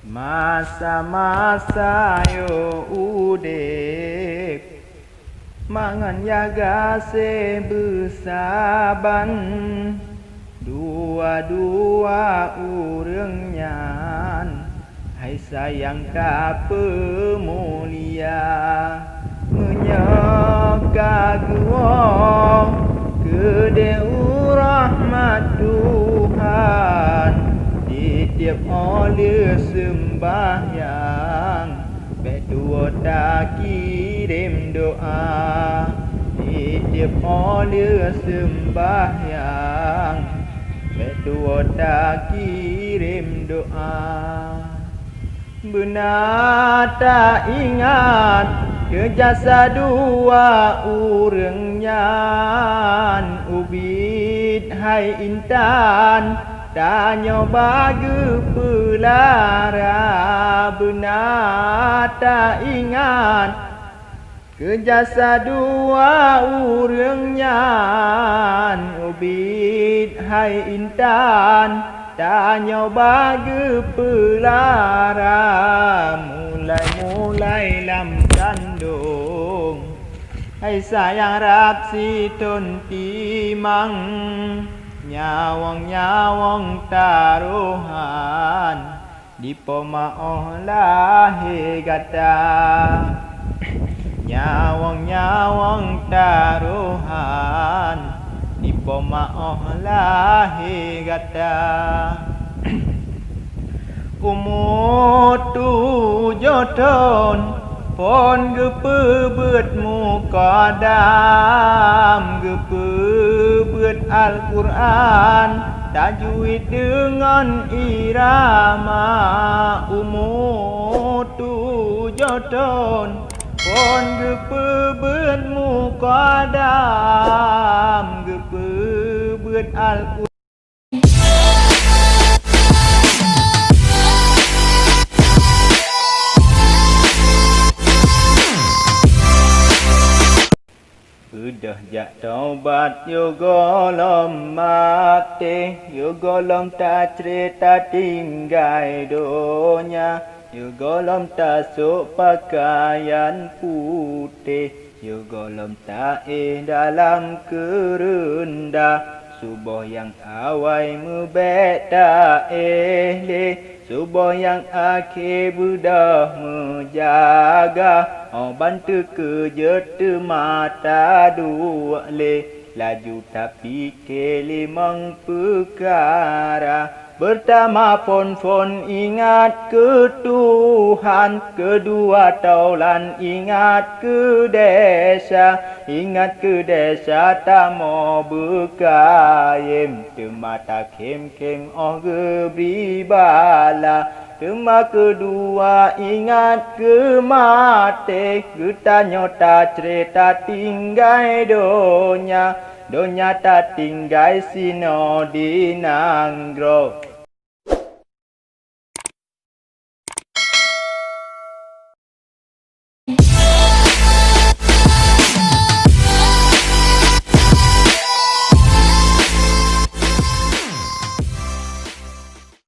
Masa-masa yo udip mangan jaga sebesaban dua-dua urang nyan hai sayang ka pemulia menyeka guo gede rahmat Tuhan di tiap oleh sembahyang berdua tak kirim doa di tiap oleh sembahyang berdua tak kirim doa. Benar tak ingat ke jasa dua urang nyan ubit hai intan tak nyoba gepelara. Benar tak ingat ke jasa dua urang nyan ubit hai intan tak nyoba gepelara. Mulai-mulai lam kandung hai sayang rak si tun timang nyawang-nyawang taruhan di pemaoh lahi gata nyawang-nyawang taruhan di pemaoh lahi gata. Umur 7 tahun pon gepe beut mukadam gepe beut Al-Quran tajwid dengan irama. Umur 7 tahun pon gepe beut mukadam gepe beut Al-Quran. Udah jak taubat yo golom mati yo golom tak cerita tinggai donya yo golom tak sok pakaian putih yo golom tak dalam kerendah subuh yang awai mebeta subuh yang akhir budah menjaga bantu kerja mata dua laju tapi ke limang perkara. Pertama fon ingat ke Tuhan, kedua taulan ingat ke desa tak mau berkayem temata kem oh gebri bala. Tema kedua ingat ke mati kita nyota cerita tinggai donya tak tinggai sino di nanggro.